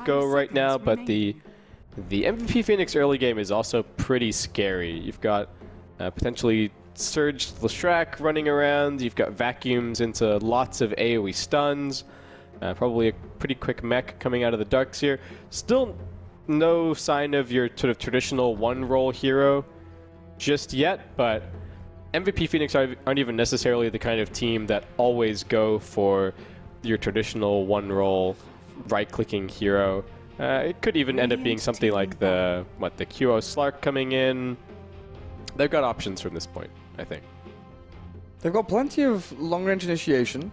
go right now, but the MVP Phoenix early game is also pretty scary. You've got potentially Surged Leshrac running around, you've got vacuums into lots of AoE stuns, probably a pretty quick mech coming out of the darks here. Still no sign of your sort of traditional one-role hero just yet, but MVP Phoenix aren't even necessarily the kind of team that always go for your traditional one-role right-clicking hero. It could even end up being something like the QO Slark coming in. They've got options from this point, I think. They've got plenty of long-range initiation,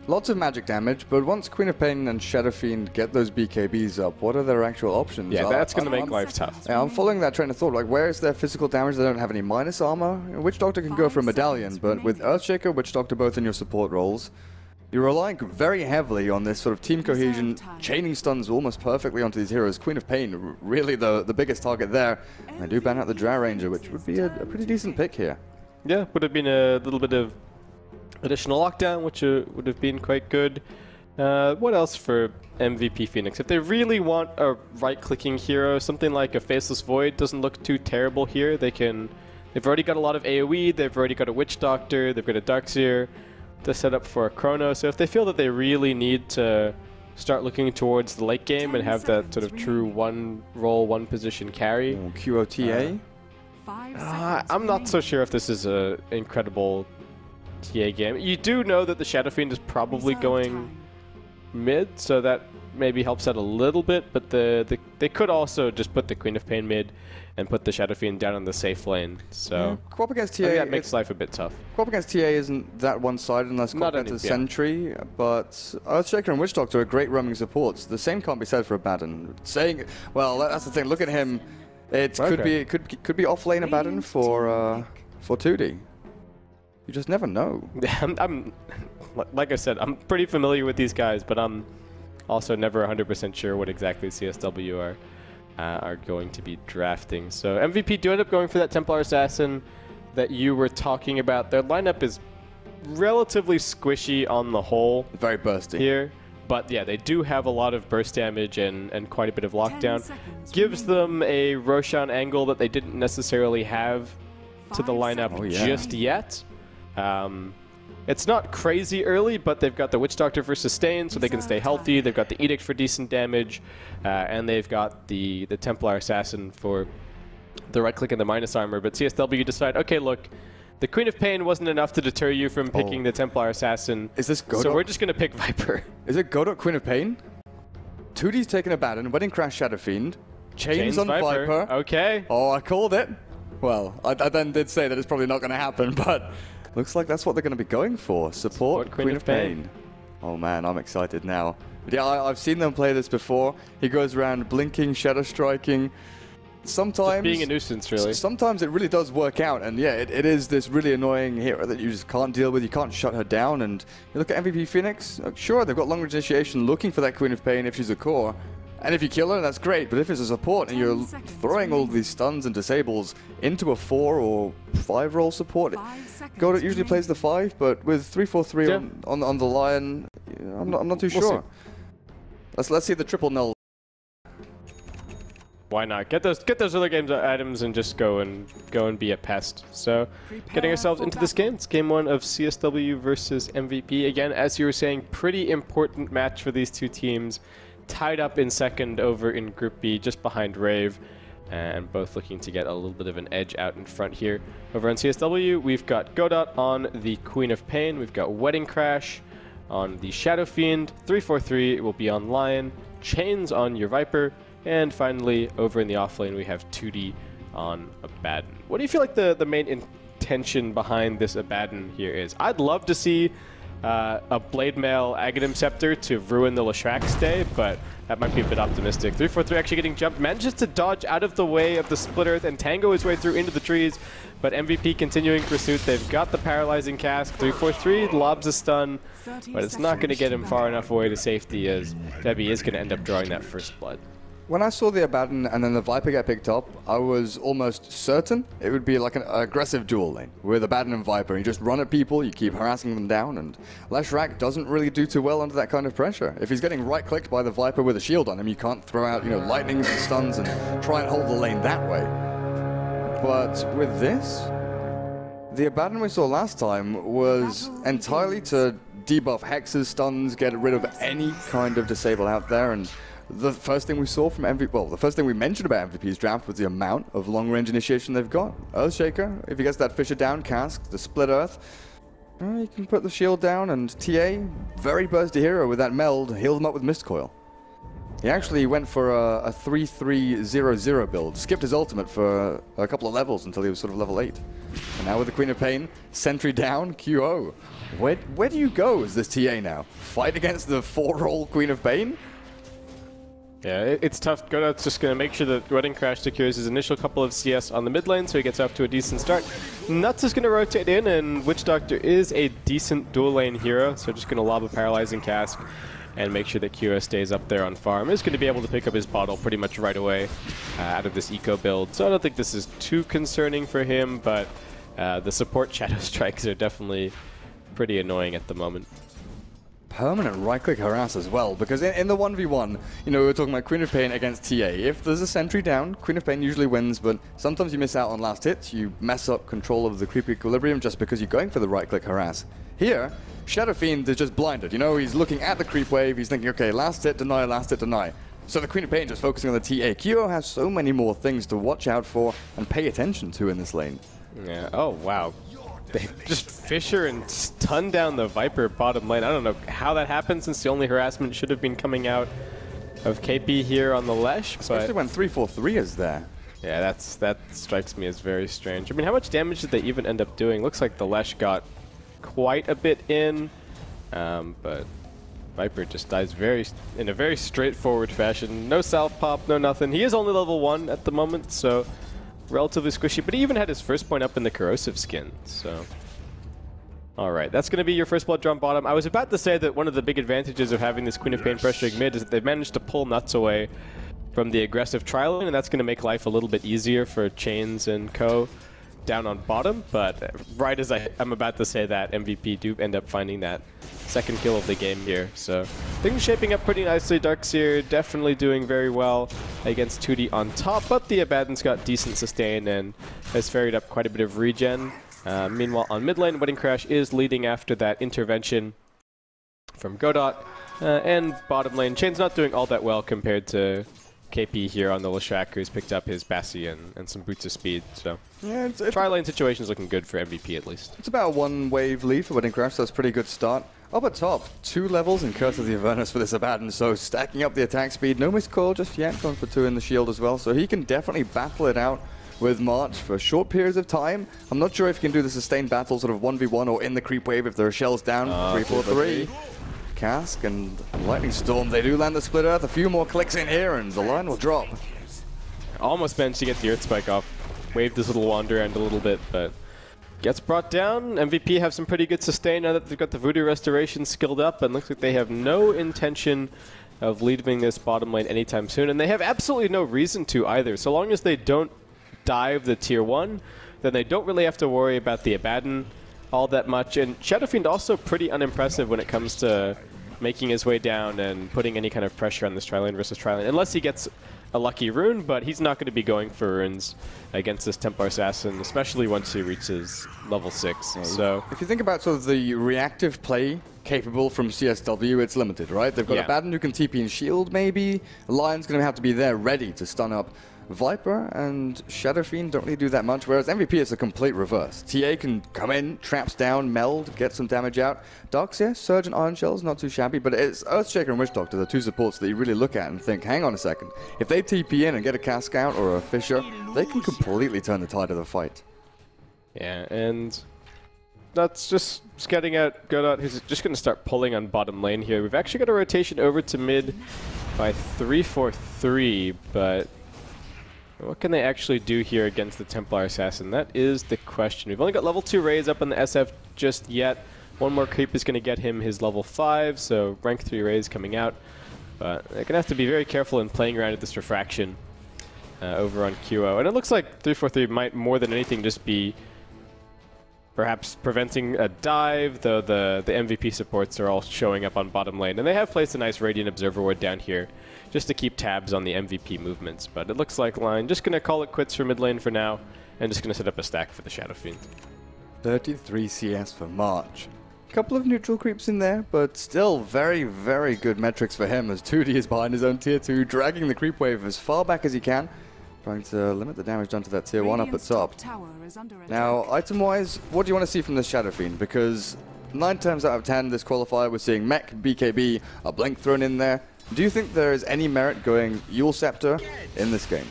lots of magic damage, but once Queen of Pain and Shadow Fiend get those BKBs up, what are their actual options? Yeah, that's going to make life tough. Yeah, I'm following that train of thought. Like, where is their physical damage? They don't have any minus armor. Witch Doctor can go for a medallion, but with Earthshaker, Witch Doctor both in your support roles, you're relying very heavily on this sort of team cohesion, chaining stuns almost perfectly onto these heroes. Queen of Pain, really the biggest target there. And they do ban out the Drow Ranger, which would be a pretty decent pick here. Yeah, would have been a little bit of additional lockdown, which would have been quite good. What else for MVP Phoenix? If they really want a right-clicking hero, something like a Faceless Void doesn't look too terrible here. They've already got a lot of AoE, they've already got a Witch Doctor, they've got a Darkseer to set up for a Chrono. So if they feel that they really need to start looking towards the late game and have that sort of true one-role, one-position carry. QOTA? I'm not so sure if this is an incredible TA game. You do know that the Shadow Fiend is probably going mid, so that maybe helps out a little bit, but they could also just put the Queen of Pain mid and put the Shadow Fiend down on the safe lane. So Co-op against TA, that makes life a bit tough. Co-op against TA isn't that one-sided unless co-op gets a Sentry, but Earthshaker and Witch Doctor are great roaming supports. The same can't be said for Abaddon. Well, that's the thing. Look at him. It could be off lane Abaddon for 2D. You just never know. I'm like I said, I'm pretty familiar with these guys, but I'm also never 100% sure what exactly CSW are going to be drafting. So MVP do end up going for that Templar Assassin that you were talking about. Their lineup is relatively squishy on the whole. Very bursty here. But yeah, they do have a lot of burst damage and quite a bit of lockdown. Gives them a Roshan angle that they didn't necessarily have to the lineup just yet. It's not crazy early, but they've got the Witch Doctor for sustain, so they can stay healthy. They've got the Edict for decent damage, and they've got the Templar Assassin for the right click and the minus armor. But CSW decide, okay, look, the Queen of Pain wasn't enough to deter you from picking the Templar Assassin. Is this Godot? So we're just going to pick Viper. Is it Godot Queen of Pain? 2D's taking Abaddon, Wedding Crash Shadow Fiend, Chains on Viper. Okay. Oh, I called it. Well, I then did say that it's probably not going to happen, but looks like that's what they're going to be going for. Support Queen of Pain. Oh man, I'm excited now. But yeah, I've seen them play this before. He goes around blinking, shadow striking. Sometimes... just being a nuisance, really. Sometimes it really does work out, and yeah, it is this really annoying hero that you just can't deal with. You can't shut her down, and you look at MVP Phoenix, sure, they've got long range initiation looking for that Queen of Pain if she's a core. And if you kill her, that's great, but if it's a support and you're throwing all these stuns and disables into a 4 or 5 role support, Godot usually plays the 5, but with 3-4-3 on the Lion, I'm not too sure. Let's see the triple null. Why not? Get those other games items and just go and be a pest. So, getting ourselves into this game. It's game 1 of CSW versus MVP. Again, as you were saying, pretty important match for these two teams. Tied up in second over in Group B, just behind Rave, and both looking to get a little bit of an edge out in front here. Over on CSW, we've got Godot on the Queen of Pain, we've got Wedding Crash on the Shadow Fiend, 3-4-3 will be on Lion, Chains on your Viper, and finally, over in the offlane, we have 2D on Abaddon. What do you feel like the main intention behind this Abaddon here is? I'd love to see a Blade Mail Aghanim Scepter to ruin the Leshrac's day, but that might be a bit optimistic. 3-4-3 actually getting jumped, manages to dodge out of the way of the Split Earth and tango his way through into the trees, but MVP continuing pursuit. They've got the Paralyzing Cask. 3-4-3 lobs a stun, but it's not going to get him far enough away to safety, as Debbie is going to end up drawing that first blood. When I saw the Abaddon and then the Viper get picked up, I was almost certain it would be like an aggressive duel lane with Abaddon and Viper. You just run at people, you keep harassing them down, and Leshrac doesn't really do too well under that kind of pressure. If he's getting right-clicked by the Viper with a shield on him, you can't throw out, you know, lightnings and stuns and try and hold the lane that way. But with this, the Abaddon we saw last time was entirely to debuff hexes, stuns, get rid of any kind of disable out there, and the first thing we saw from MVP, well, the first thing we mentioned about MVP's draft was the amount of long-range initiation they've got. Earthshaker, if he gets that Fissure down, Cask, the Split Earth, you can put the shield down, and TA, very bursty hero with that meld, healed him up with Mist Coil. He actually went for a 3-3-0-0 build, skipped his ultimate for a couple of levels until he was sort of level 8. And now with the Queen of Pain, Sentry down, QO. Where do you go as this TA now? Fight against the 4-roll Queen of Pain? Yeah, it's tough. Godot's just going to make sure that Wedding Crash secures his initial couple of CS on the mid lane, so he gets off to a decent start. Nuts is going to rotate in, and Witch Doctor is a decent dual lane hero, so just going to lob a Paralyzing Cask and make sure that QO stays up there on farm. Is going to be able to pick up his bottle pretty much right away out of this eco build, so I don't think this is too concerning for him, but the support Shadow Strikes are definitely pretty annoying at the moment. Permanent right-click harass as well, because in the 1v1, you know, we were talking about Queen of Pain against TA. If there's a sentry down, Queen of Pain usually wins, but sometimes you miss out on last hits, you mess up control of the creep equilibrium just because you're going for the right-click harass. Here, Shadow Fiend is just blinded, you know, he's looking at the creep wave, he's thinking, okay, last hit, deny, last hit, deny. So the Queen of Pain just focusing on the TA. QO has so many more things to watch out for and pay attention to in this lane. Yeah, oh wow. They just Fissure and stun down the Viper bottom lane. I don't know how that happened, since the only harassment should have been coming out of KP here on the Lesh. Especially when 3-4-3 is there. Yeah, that strikes me as very strange. I mean, how much damage did they even end up doing? Looks like the Lesh got quite a bit in, but Viper just dies in a very straightforward fashion. No South Pop, no nothing. He is only level 1 at the moment, so relatively squishy, but he even had his first point up in the corrosive skin, so. Alright, that's going to be your first blood drawn bottom. I was about to say that one of the big advantages of having this Queen of Pain pressuring mid is that they've managed to pull Nuts away from the aggressive trialing, and that's going to make life a little bit easier for Chains and co down on bottom, but right as I'm about to say that, MVP do end up finding that second kill of the game here. So things shaping up pretty nicely. Darkseer definitely doing very well against 2D on top, but the Abaddon's got decent sustain and has ferried up quite a bit of regen. Meanwhile, on mid lane, Wedding Crash is leading after that intervention from Godot. And bottom lane, Chain's not doing all that well compared to KP here on the Leshrac, who's picked up his Bassi and some boots of speed. So yeah, tri-lane situation is looking good for MVP at least. It's about a 1 wave lead for Wedding Crash, so that's a pretty good start. Up at top, 2 levels in Curse of the Avernus for this Abaddon, so stacking up the attack speed. No Mist Coil just yet, going for 2 in the shield as well, so he can definitely battle it out with March for short periods of time. I'm not sure if he can do the sustained battle sort of 1v1 or in the creep wave if there are shells down. 3-4-3. Cask and Lightning Storm, they do land the Split Earth. A few more clicks in here and the line will drop. Almost managed to get the Earth Spike off. Waved his little wander end a little bit, but gets brought down. MVP have some pretty good sustain now that they've got the Voodoo Restoration skilled up, and looks like they have no intention of leaving this bottom lane anytime soon, and they have absolutely no reason to either. So long as they don't dive the tier 1, then they don't really have to worry about the Abaddon all that much. And Shadow Fiend also pretty unimpressive when it comes to making his way down and putting any kind of pressure on this tri-lane versus tri-lane, unless he gets a lucky rune, but he's not going to be going for runes against this Templar Assassin, especially once he reaches level 6. Yeah, so if you think about sort of the reactive play capable from CSW, it's limited, right? They've got a Abaddon who can TP and shield maybe. The Lion's going to have to be there ready to stun up Viper, and Shadow Fiend don't really do that much, whereas MVP is a complete reverse. TA can come in, traps down, meld, get some damage out. Darkseer, Surge and Iron Shell's not too shabby, but it's Earthshaker and Witch Doctor, the 2 supports that you really look at and think, hang on a second, if they TP in and get a Cask out or a Fissure, they can completely turn the tide of the fight. Yeah, and that's just scouting out Godot, who's just going to start pulling on bottom lane here. We've actually got a rotation over to mid by 3-4-3, but what can they actually do here against the Templar Assassin? That is the question. We've only got level 2 Rays up on the SF just yet. One more creep is going to get him his level 5, so rank 3 Rays coming out. But they're going to have to be very careful in playing around with this refraction over on QO. And it looks like 343 might more than anything just be perhaps preventing a dive, though the MVP supports are all showing up on bottom lane. And they have placed a nice Radiant Observer Ward down here just to keep tabs on the MVP movements. But it looks like Line just going to call it quits for mid lane for now and just going to set up a stack for the Shadow Fiend. 33 CS for March. Couple of neutral creeps in there, but still very, very good metrics for him as 2D is behind his own tier 2, dragging the creep wave as far back as he can, trying to limit the damage done to that tier 1 up at top. Now, item-wise, what do you want to see from this Shadow Fiend? Because 9 times out of 10 this qualifier, we're seeing Mech, BKB, a Blink thrown in there. Do you think there is any merit going Eul Scepter in this game?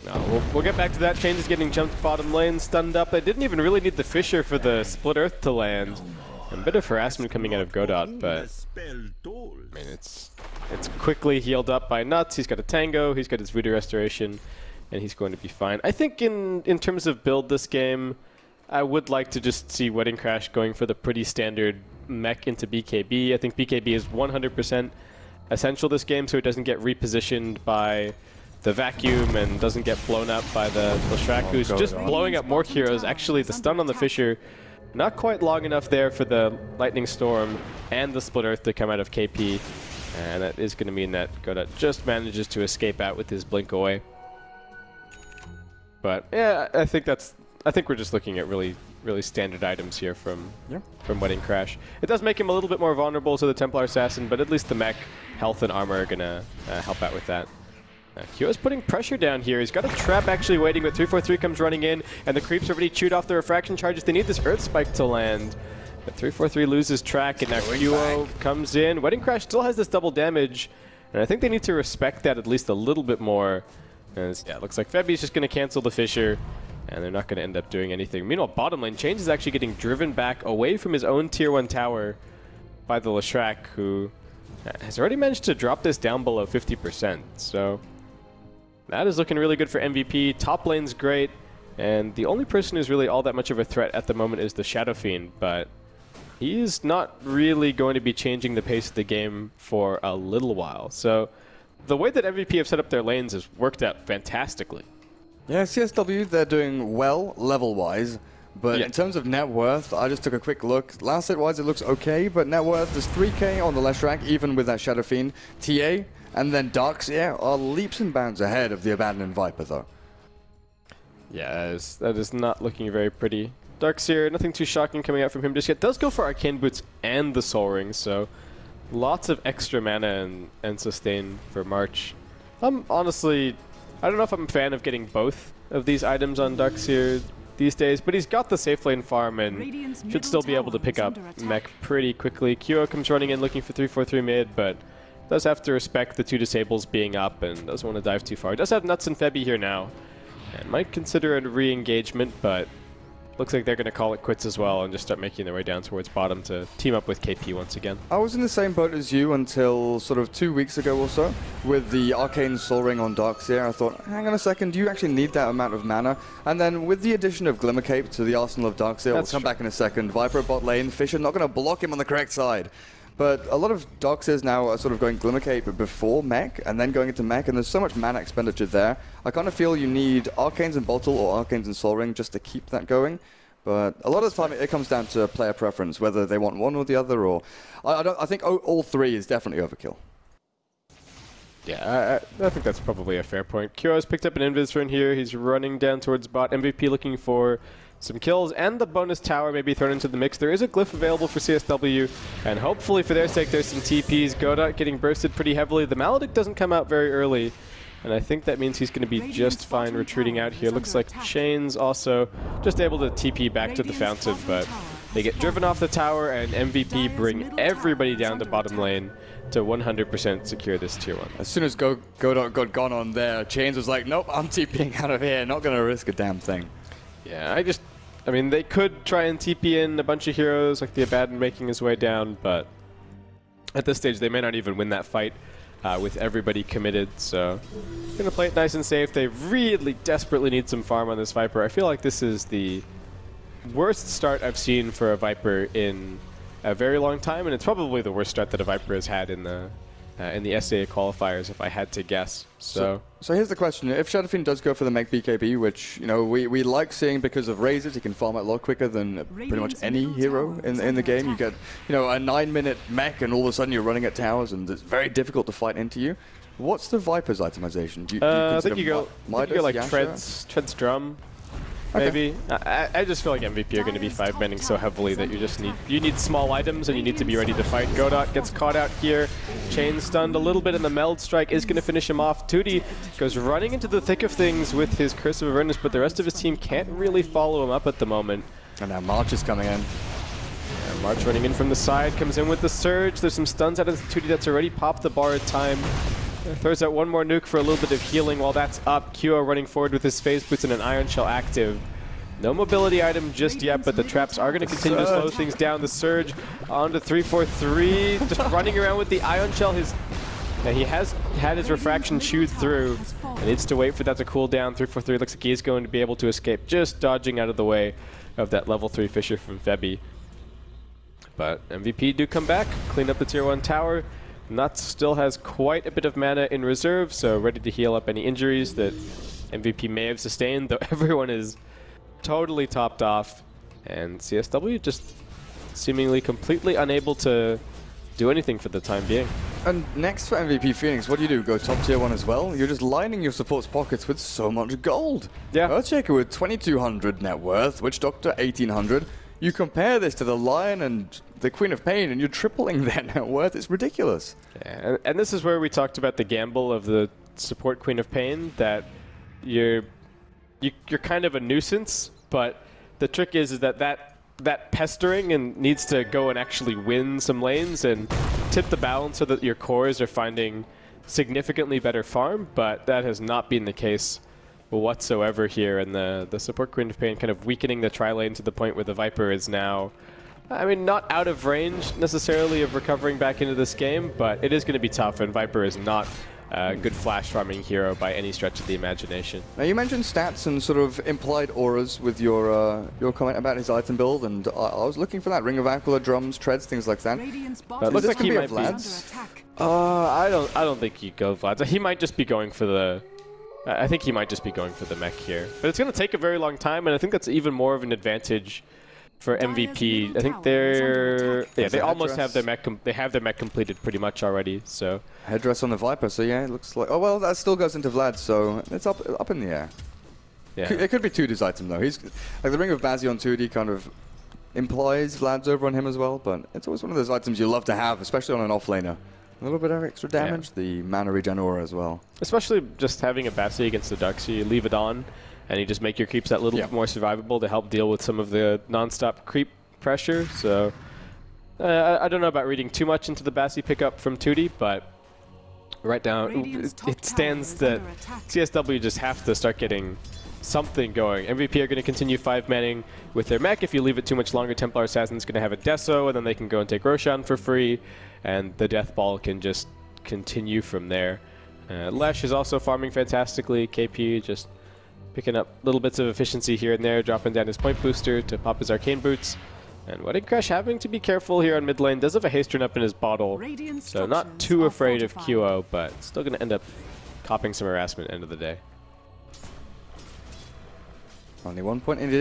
No, we'll get back to that. Change is getting jumped bottom lane, stunned up. They didn't even really need the Fissure for the Split Earth to land. A bit of harassment coming out of Godot, but I mean, it's quickly healed up by Nuts. He's got a Tango, he's got his Voodoo Restoration, and he's going to be fine. I think in terms of build this game, I would like to just see Wedding Crash going for the pretty standard mech into BKB. I think BKB is 100% essential this game, so it doesn't get repositioned by the vacuum and doesn't get blown up by the Leshrac, who's just blowing up more heroes. Actually, the stun on the Fissure, not quite long enough there for the Lightning Storm and the Split Earth to come out of KP. And that is going to mean that Godot just manages to escape out with his Blink away. But yeah, I think we're just looking at really standard items here from Wedding Crash. It does make him a little bit more vulnerable to the Templar Assassin, but at least the mech, health, and armor are going to help out with that. QO's putting pressure down here. He's got a trap actually waiting, but 343 comes running in, and the creeps already chewed off the refraction charges. They need this Earth Spike to land. But 343 loses track, and now QO comes in. Wedding Crash still has this double damage, and I think they need to respect that at least a little bit more. As, yeah, it looks like Febi's just going to cancel the Fissure, and they're not going to end up doing anything. Meanwhile, bottom lane, Change is actually getting driven back away from his own tier 1 tower by the Leshrac, who has already managed to drop this down below 50%. So that is looking really good for MVP. Top lane's great, and the only person who's really all that much of a threat at the moment is the Shadow Fiend, but he's not really going to be changing the pace of the game for a little while. So the way that MVP have set up their lanes has worked out fantastically. Yeah, CSW, they're doing well level-wise, but in terms of net worth, I just took a quick look. Last set-wise, it looks okay, but net worth is 3k on the Leshrac, even with that Shadow Fiend. TA and then Darkseer are leaps and bounds ahead of the Abandoned Viper, though. Yeah, that is not looking very pretty. Darkseer, nothing too shocking coming out from him just yet. Does go for Arcane Boots and the Soul Ring, so lots of extra mana and sustain for March. Honestly, I don't know if I'm a fan of getting both of these items on Darkseer these days, but he's got the safe lane farm and should still be able to pick up mech pretty quickly. QO comes running in looking for 343 mid, but does have to respect the 2 disables being up and doesn't want to dive too far. Does have Nuts and Febi here now, and might consider a re-engagement, but looks like they're going to call it quits as well and just start making their way down towards bottom to team up with KP once again. I was in the same boat as you until sort of 2 weeks ago or so with the Arcane Soul Ring on Darkseer. I thought, hang on a second, do you actually need that amount of mana? And then with the addition of Glimmer Cape to the arsenal of Darkseer, we'll come back in a second. Viper bot lane, Fissure not going to block him on the correct side. But a lot of Darkseers now are sort of going Glimmer Cape before mech and then going into mech, and there's so much mana expenditure there. I kind of feel you need Arcanes and Bottle or Arcanes and Soul Ring just to keep that going. But a lot of the time it comes down to player preference, whether they want one or the other, or I think all three is definitely overkill. Yeah, I think that's probably a fair point. QO's picked up an Invis rune here. He's running down towards bot. MVP looking for some kills, and the bonus tower may be thrown into the mix. There is a glyph available for CSW, and hopefully for their sake there's some TPs. Godot getting bursted pretty heavily. The Maledict doesn't come out very early, and I think that means he's going to be just fine retreating out here. Looks like Chains also just able to TP back to the fountain, but they get driven off the tower, and MVP bring everybody down to bottom lane to 100% secure this tier 1. As soon as Godot got gone on there, Chains was like, nope, I'm TPing out of here, not going to risk a damn thing. Yeah, I mean, they could try and TP in a bunch of heroes, like the Abaddon making his way down, but at this stage they may not even win that fight with everybody committed, so gonna play it nice and safe. They really desperately need some farm on this Viper. I feel like this is the worst start I've seen for a Viper in a very long time, and it's probably the worst start that a Viper has had in the in the SAA qualifiers, if I had to guess. So here's the question. If Shadowfiend does go for the Mech BKB, which, you know, we like seeing because of Razors, he can farm it a lot quicker than pretty much any hero in the game. You get, you know, a 9-minute mech and all of a sudden you're running at towers and it's very difficult to fight into you. What's the Viper's itemization? Do you I think you go like Yasha? Tread's Drum, maybe. Okay. I just feel like MVP are going to be 5-manning so heavily that you need small items and you need to be ready to fight. Godot gets caught out here, chain stunned a little bit, and the Meld Strike is going to finish him off. Tooty goes running into the thick of things with his Curse of Avernus, but the rest of his team can't really follow him up at the moment. And now March is coming in. Yeah, March running in from the side, comes in with the Surge. There's some stuns out of Tooty that's already popped the borrowed time. Throws out one more nuke for a little bit of healing while that's up. Kyo running forward with his Phase Boots and an Ion Shell active. No mobility item just yet, but the traps are going to continue to slow things down. The Surge onto 343, just running around with the Ion Shell. He has had his refraction chewed through. He needs to wait for that to cool down. 343 looks like he's going to be able to escape, just dodging out of the way of that level 3 Fissure from Febby. But MVP do come back, clean up the tier 1 tower. Nuts still has quite a bit of mana in reserve, so ready to heal up any injuries that MVP may have sustained, though everyone is totally topped off. And CsW just seemingly completely unable to do anything for the time being. And next for MVP Phoenix, what do? Go top tier 1 as well? You're just lining your support's pockets with so much gold. Yeah. Earthshaker with 2,200 net worth, Witch Doctor 1,800. You compare this to the Lion and the Queen of Pain, and you're tripling their net worth. It's ridiculous. Yeah, and this is where we talked about the gamble of the support Queen of Pain, that you're kind of a nuisance, but the trick is that pestering and needs to go and actually win some lanes and tip the balance so that your cores are finding significantly better farm, but that has not been the case whatsoever here, and the support Queen of Pain kind of weakening the tri-lane to the point where the Viper is now, I mean, not out of range necessarily of recovering back into this game, but it is going to be tough, and Viper is not a good flash farming hero by any stretch of the imagination. Now you mentioned stats and sort of implied auras with your comment about his item build, and I was looking for that. Ring of Aquila, drums, treads, things like that. It looks like he might be Vlad's. I don't think he'd go Vlad's. He might just be going for the... I think he might just be going for the mech here. But it's going to take a very long time, and I think that's even more of an advantage for MVP. I think they almost have their mech completed pretty much already, so. Headdress on the Viper, so yeah, it looks like, oh well, that still goes into Vlad, so it's up in the air. Yeah. It could be Tooty's item though. He's like the Ring of Bazzi on Tooty kind of implies Vlad's over on him as well, but it's always one of those items you love to have, especially on an offlaner. A little bit of extra damage, the mana regen aura as well. Especially just having a Bassi against the Ducks, you leave it on, and you just make your creeps that little bit more survivable to help deal with some of the non-stop creep pressure. So I don't know about reading too much into the Bassi pickup from Tooty, but right now it stands that CsW just have to start getting something going. MVP are going to continue 5-manning with their mech. If you leave it too much longer, Templar Assassin's going to have a Deso, and then they can go and take Roshan for free, and the Death Ball can just continue from there. Lesh is also farming fantastically. KP just picking up little bits of efficiency here and there, dropping down his point booster to pop his Arcane Boots. And Wedding Crash having to be careful here on mid lane. Does have a haste run up in his bottle, so not too afraid of QO, but still going to end up copping some harassment end of the day. Only 1 point in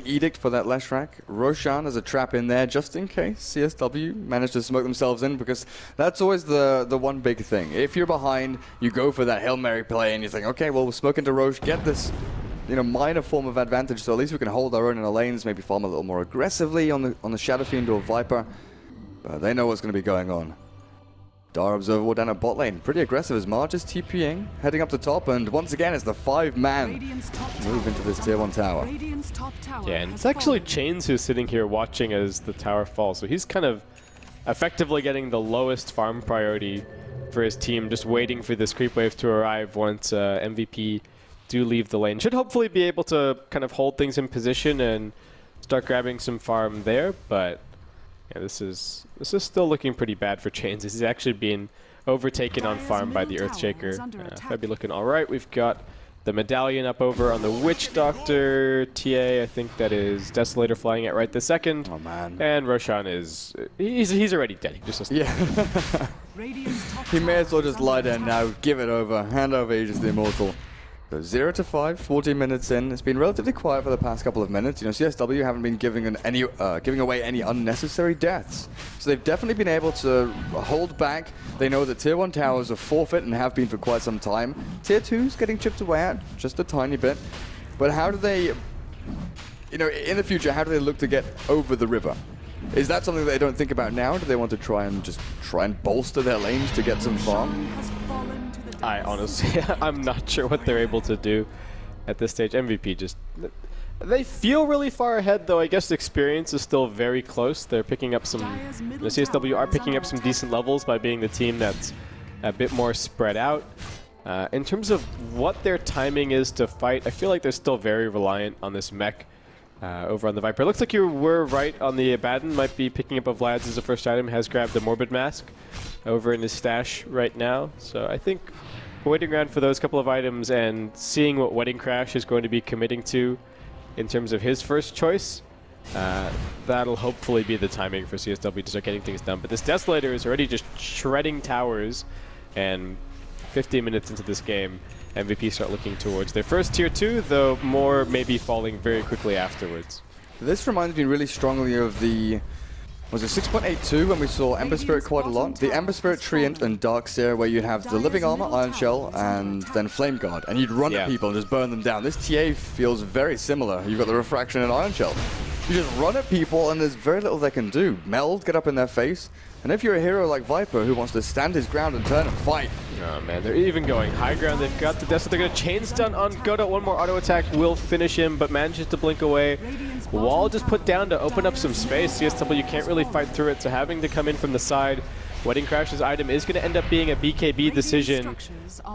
edict for that Lesh rack. Roshan has a trap in there just in case CsW managed to smoke themselves in, because that's always the one big thing. If you're behind, you go for that Hail Mary play and you think, okay, well, we'll smoke into Rosh, get this, you know, minor form of advantage, so at least we can hold our own in the lanes, maybe farm a little more aggressively on the Shadow Fiend or Viper. But they know what's going to be going on. Dar Observer down at bot lane. Pretty aggressive as Marge is TPing, heading up the top, and once again it's the 5-man move into this tier 1 tower. Yeah, and it's actually Chains who's sitting here watching as the tower falls, so he's kind of effectively getting the lowest farm priority for his team, just waiting for this creep wave to arrive once MVP do leave the lane. Should hopefully be able to kind of hold things in position and start grabbing some farm there, but yeah, this is still looking pretty bad for Chains. This is actually being overtaken on farm by the Earthshaker. Febby looking all right. We've got the medallion up over on the Witch Doctor. TA, I think that is Desolator flying it right this second. Oh man. And Roshan is, he's already dead. He just yeah. He may as well just lie there now, give it over, hand over Aegis the Immortal. So 0 to 5, 14 minutes in. It's been relatively quiet for the past couple of minutes. You know, CsW haven't been giving away any unnecessary deaths. So they've definitely been able to hold back. They know that Tier 1 towers are forfeit and have been for quite some time. Tier 2's getting chipped away at just a tiny bit. But how do they, you know, in the future, how do they look to get over the river? Is that something that they don't think about now? Do they want to try and bolster their lanes to get some farm? I honestly, I'm not sure what they're able to do at this stage. MVP just, they feel really far ahead, though I guess the experience is still very close. They're picking up some, the CsW are picking up some decent levels by being the team that's a bit more spread out. In terms of what their timing is to fight, I feel like they're still very reliant on this mech over on the Viper. It looks like you were right on the Abaddon, might be picking up a Vlad's as a first item, has grabbed the Morbid Mask over in his stash right now. So I think waiting around for those couple of items and seeing what Wedding Crash is going to be committing to in terms of his first choice, that'll hopefully be the timing for CsW to start getting things done. But this Desolator is already just shredding towers, and 15 minutes into this game, MVP start looking towards their first Tier 2, though more may be falling very quickly afterwards. This reminds me really strongly of the, was it 6.82 when we saw Ember Spirit quite a lot? The Ember Spirit, Treant, and Darkseer, where you'd have the Living Armor, Iron Shell, and then Flame Guard, and you'd run at people and just burn them down. This TA feels very similar. You've got the Refraction and Iron Shell. You just run at people and there's very little they can do. Meld, get up in their face, and if you're a hero like Viper who wants to stand his ground and turn and fight. Oh man, they're even going high ground. They've got the Desolator. They're going to chain stun on Godot. One more auto attack will finish him, but manages to blink away. Wall just put down to open up some space. CsW can't really fight through it, so having to come in from the side. Wedding Crash's item is going to end up being a BKB decision,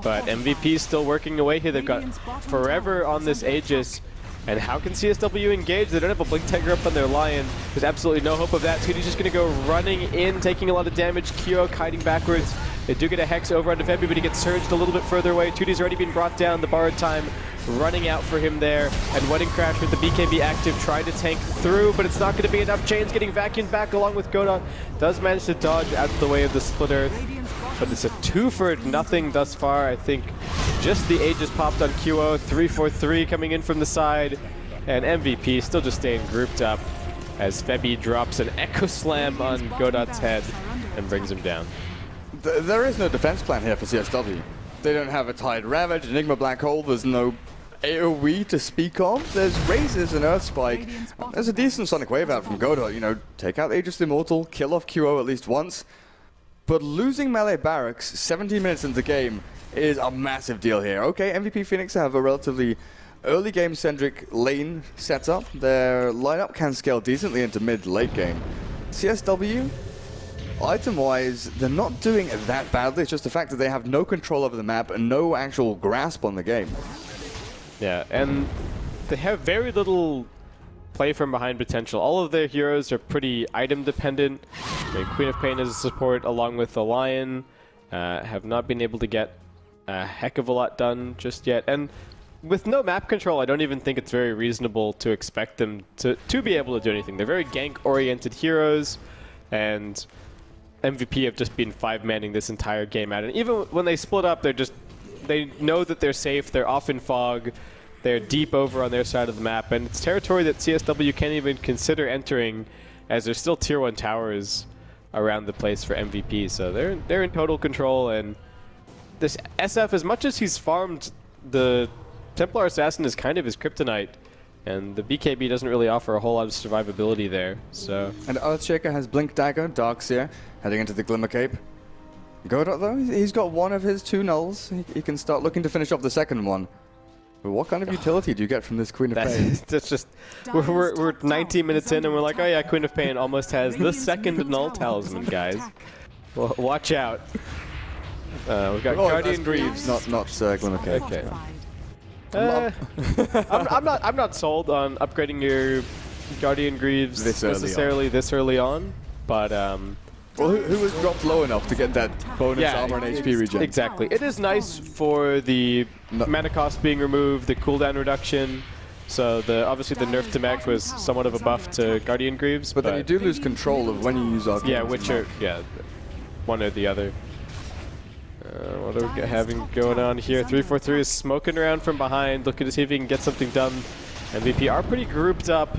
but MVP is still working away here. They've got forever on this Aegis. And how can CsW engage? They don't have a Blink Tiger up on their Lion. There's absolutely no hope of that. Tooty's just going to go running in, taking a lot of damage. Kyo kiting backwards. They do get a Hex over onto Febby, but he gets surged a little bit further away. Tooty's already been brought down. The borrowed time running out for him there. And Wedding Crash with the BKB active trying to tank through, but it's not going to be enough. Chain's getting vacuumed back along with Godot. Does manage to dodge out of the way of the Split Earth. But it's a 2 for nothing thus far. I think just the Aegis popped on QO. 3-4-3 coming in from the side. And MVP still just staying grouped up as Febby drops an Echo Slam on Godot's head and brings him down. There is no defense plan here for CsW. They don't have a Tide Ravage, Enigma Black Hole, there's no AoE to speak of. There's Razors and Earth Spike. There's a decent Sonic Wave out from Godot. You know, take out Aegis the Immortal, kill off QO at least once. But losing melee barracks 17 minutes into the game is a massive deal here. Okay, MVP Phoenix have a relatively early game-centric lane setup. Their lineup can scale decently into mid-late game. CsW, item-wise, they're not doing it that badly. It's just the fact that they have no control over the map and no actual grasp on the game. Yeah, and they have very little play from behind potential. All of their heroes are pretty item-dependent. I mean, Queen of Pain as a support along with the Lion have not been able to get a heck of a lot done just yet. And with no map control, I don't even think it's very reasonable to expect them to be able to do anything. They're very gank-oriented heroes, and MVP have just been 5-manning this entire game out. And even when they split up, they know that they're safe. They're off in fog. They're deep over on their side of the map, and it's territory that CsW can't even consider entering, as there's still Tier 1 towers around the place for MVP. So they're in total control, and this SF, as much as he's farmed, the Templar Assassin is kind of his kryptonite, and the BKB doesn't really offer a whole lot of survivability there. So. And Earthshaker has Blink Dagger, Darkseer, heading into the Glimmer Cape. Godot, though, he's got one of his 2 nulls. He can start looking to finish off the second one. But what kind of utility do you get from this Queen of Pain? That's just, we're 19 minutes in and we're like, oh yeah, Queen of Pain almost has the second null talisman, guys. Well, watch out. We've got Guardian Greaves, not Glimmer Cape. Okay. I'm not sold on upgrading your Guardian Greaves necessarily this early on, but Well, who was dropped low enough to get that bonus armor and HP regen? Exactly. It is nice for the mana cost being removed, the cooldown reduction. So obviously the nerf to mech was somewhat of a buff to Guardian Greaves. But then you do lose control of when you use Arcane. Yeah, one or the other. What are we having going on here? 343 is smoking around from behind, looking to see if he can get something done. MVP are pretty grouped up.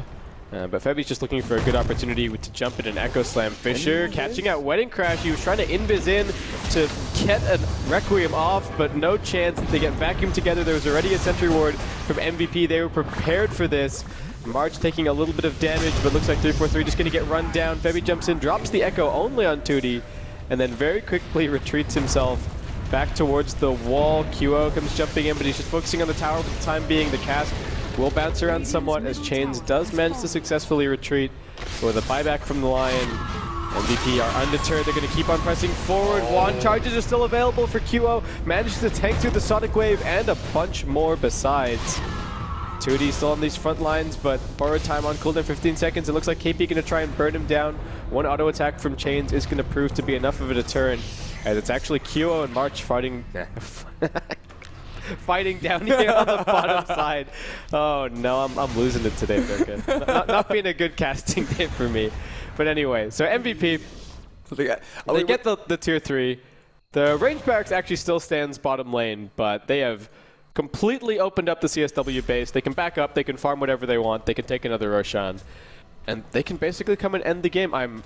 But Febi's just looking for a good opportunity to jump in an Echo Slam. Fisher catching out Wedding Crash. He was trying to invis in to get a Requiem off, but no chance. They get vacuumed together. There was already a Sentry Ward from MVP. They were prepared for this. March taking a little bit of damage, but looks like 343 just going to get run down. Febi jumps in, drops the Echo only on Tootie, and then very quickly retreats himself back towards the wall. QO comes jumping in, but he's just focusing on the tower for the time being. The cast will bounce around somewhat as Chains does manage to successfully retreat with a buyback from the Lion. MVP are undeterred. They're going to keep on pressing forward. Wand charges are still available for QO. Manages to tank through the Sonic Wave and a bunch more besides. 2D still on these front lines, but borrowed time on cooldown 15 seconds. It looks like KP going to try and burn him down. One auto attack from Chains is going to prove to be enough of a deterrent, as it's actually QO and March fighting fighting down here on the bottom side. Oh no, I'm losing it today, Birka. not being a good casting day for me. But anyway, so MVP, they get the tier 3. The range barracks actually still stands bottom lane, but they have completely opened up the CSW base. They can back up, they can farm whatever they want, they can take another Roshan, and they can basically come and end the game. I'm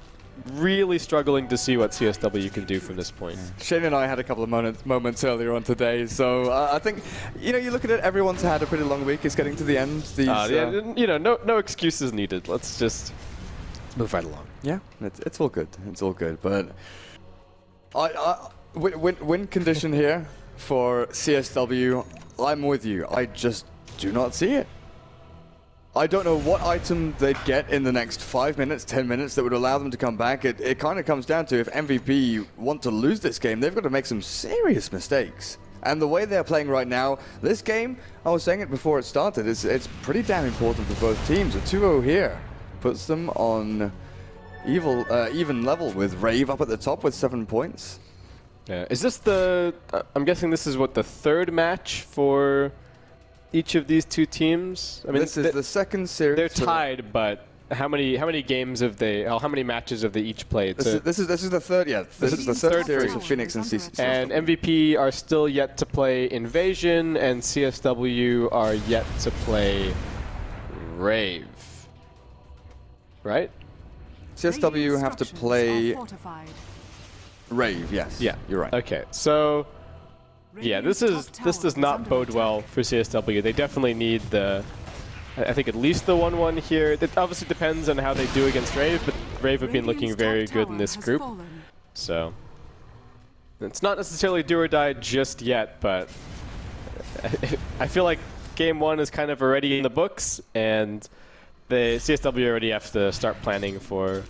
really struggling to see what CsW can do from this point. Shane and I had a couple of moments earlier on today, so I think, you know, you look at it, everyone's had a pretty long week. It's getting to the end. You know, no excuses needed. Let's just move right along. Yeah, it's all good. It's all good. But win condition here for CsW, I'm with you. I just do not see it. I don't know what item they'd get in the next 5 minutes, 10 minutes that would allow them to come back. It kind of comes down to, if MVP want to lose this game, they've got to make some serious mistakes. And the way they're playing right now, this game, I was saying it before it started, it's pretty damn important for both teams. A 2-0 here puts them on even level with Rave up at the top with 7 points. Yeah. Is this I'm guessing this is what, the third match for each of these two teams? I mean, this is the second series. They're tied, but how many games have they? How many matches have they each played? This is the third. Yeah, this is the third series of Phoenix and CSW. And MVP are still yet to play Invasion, and CSW are yet to play Rave. Right? CSW have to play Rave. Yes. Yeah, you're right. Okay, so. Yeah, this does not bode well for CSW. They definitely need I think at least the 1-1 here. It obviously depends on how they do against Rave, but Rave have been looking very good in this group. So it's not necessarily do or die just yet, but I feel like game 1 is kind of already in the books, and the CSW already have to start planning for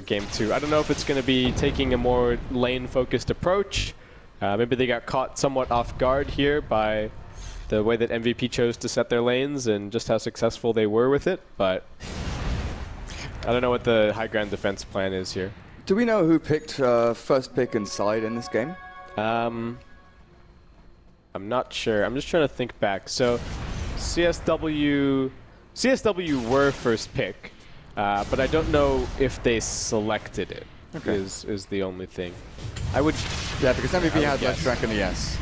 game 2. I don't know if it's going to be taking a more lane-focused approach. Maybe they got caught somewhat off guard here by the way that MVP chose to set their lanes and just how successful they were with it, but I don't know what the high ground defense plan is here. Do we know who picked first pick inside in this game? I'm not sure. I'm just trying to think back. So CsW were first pick, but I don't know if they selected it. Okay. Is the only thing. Yeah, because MVP had less track in the S.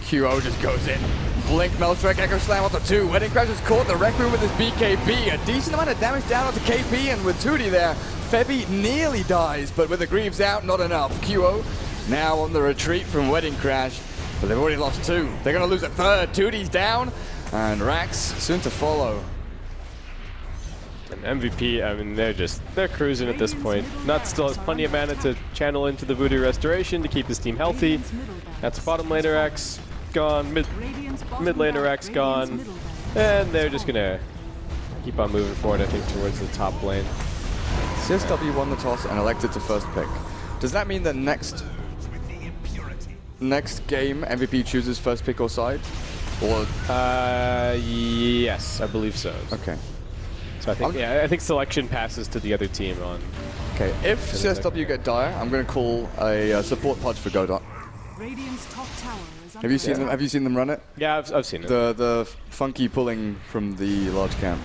QO just goes in. Blink, Melstrike, Echo Slam onto 2. Wedding Crash has caught the Rec Room with his BKB. A decent amount of damage down onto KP, and with Tootie there, Febi nearly dies, but with the Greaves out, not enough. QO now on the retreat from Wedding Crash, but they've already lost 2. They're going to lose a third. Tootie's down, and Rax soon to follow. And MVP, I mean, they're cruising at this point. Nut still has plenty of mana to channel into the Voodoo Restoration to keep his team healthy. That's bottom laner X gone, mid laner X gone, and they're just gonna keep on moving forward, I think, towards the top lane. CSW won the toss and elected to first pick. Does that mean that next game MVP chooses first pick or side? Or yes, I believe so. Okay. So I think I think selection passes to the other team on Okay, if CsW get dire, I'm going to call a support pudge for Godot. Radiant's top tower is Have you seen them? Have you seen them run it? Yeah, I've seen it. The funky pulling from the large camp.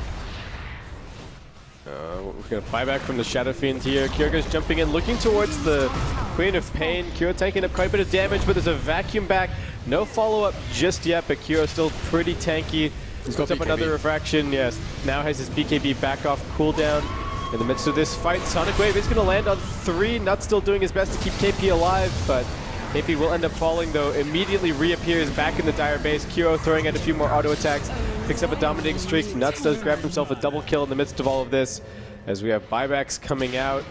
We're going to buy back from the Shadow Fiend here. Kyogo's jumping in, looking towards the Queen of Pain. Kyo taking up quite a bit of damage, but there's a vacuum back. No follow-up just yet, but Kyo still pretty tanky. He's got up another refraction, yes. Now has his BKB back off cooldown. In the midst of this fight, Sonic Wave is going to land on 3. Nuts still doing his best to keep KP alive, but KP will end up falling, though. Immediately reappears back in the dire base. Kyo throwing out a few more auto attacks. Picks up a dominating streak. Nuts does grab himself a double kill in the midst of all of this. As we have buybacks coming out.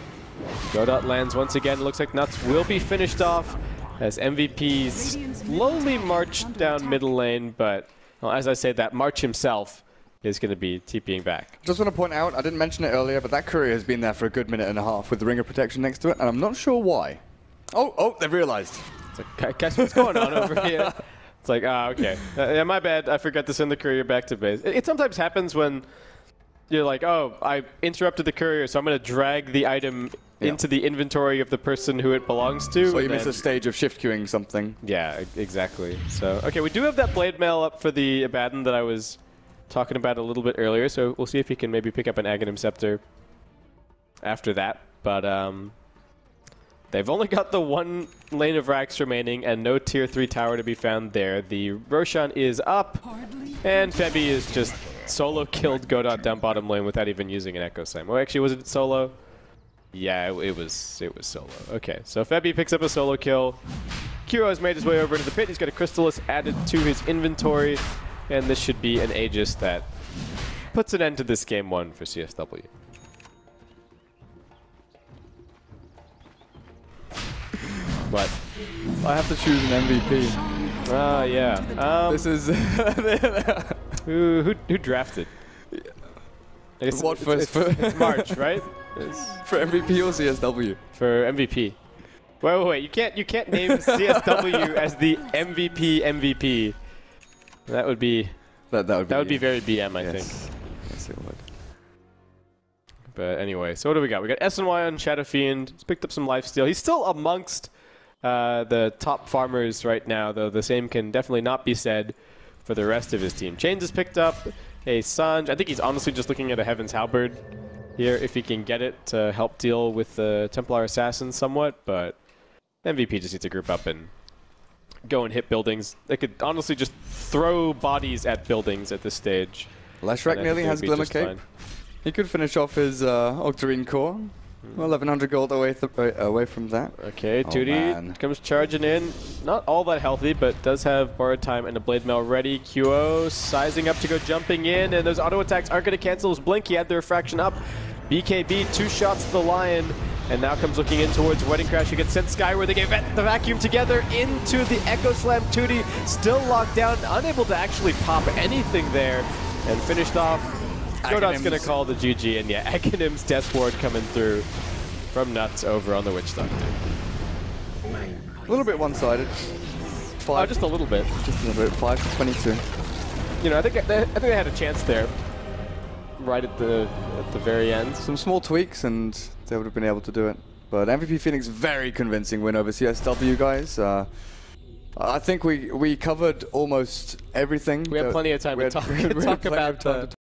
Godot lands once again. Looks like Nuts will be finished off as MVP slowly marched down middle lane, but well, as I say, that March himself is going to be TPing back. Just want to point out, I didn't mention it earlier, but that courier has been there for a good minute and a half with the ring of protection next to it, and I'm not sure why. Oh, they've realized. It's like, guess what's going on over here? It's like, okay. Yeah, my bad. I forgot to send the courier back to base. It sometimes happens when you're like, oh, I interrupted the courier, so I'm going to drag the item into the inventory of the person who it belongs to. So you miss a stage of shift queuing something. Yeah, exactly. So, okay, we do have that blade mail up for the Abaddon that I was talking about a little bit earlier, so we'll see if he can maybe pick up an Aghanim Scepter after that. But they've only got the 1 lane of racks remaining and no tier 3 tower to be found there. The Roshan is up, and Febby is just solo killed Godot down bottom lane without even using an Echo Slam. Oh, actually, was it solo? Yeah, it was solo. Okay, so Febby picks up a solo kill. Kuro has made his way over into the pit. He's got a Crystallis added to his inventory, and this should be an Aegis that puts an end to this game 1 for CsW. What? I have to choose an MVP. Yeah. This is who drafted? What first? It's March, right? For MVP or CsW? For MVP. Wait. You can't name CsW as the MVP. That would be be very BM, I think. Yes, it would. But anyway, so what do we got? We got SNY on Shadow Fiend. He's picked up some lifesteal. He's still amongst the top farmers right now, though the same can definitely not be said for the rest of his team. Chains has picked up a Sanj. I think he's honestly just looking at a Heaven's Halberd here if he can get it to help deal with the Templar Assassin somewhat, but MVP just needs to group up and go and hit buildings. They could honestly just throw bodies at buildings at this stage. Leshrac nearly has Glimmer Cape. He could finish off his Octarine core. 1100 gold away from that. Okay, Tootie comes charging in. Not all that healthy, but does have Borrowed Time and a Blade Mail ready. QO sizing up to go jumping in, and those auto attacks aren't going to cancel his blink. He had the refraction up. BKB, 2 shots to the Lion, and now comes looking in towards Wedding Crash. He gets sent skyward. They get the vacuum together into the Echo Slam. Tootie still locked down, unable to actually pop anything there, and finished off. Godot's going to call the GG, and yeah, Aghanim's Death Ward coming through from Nuts over on the Witch Doctor. A little bit one-sided. Just a little bit. Just a little bit. 5 to 22. You know, I think they had a chance there, right at the very end. Some small tweaks, and they would have been able to do it. But MVP Phoenix, very convincing win over CsW, guys. I think we covered almost everything. We have plenty of time to talk about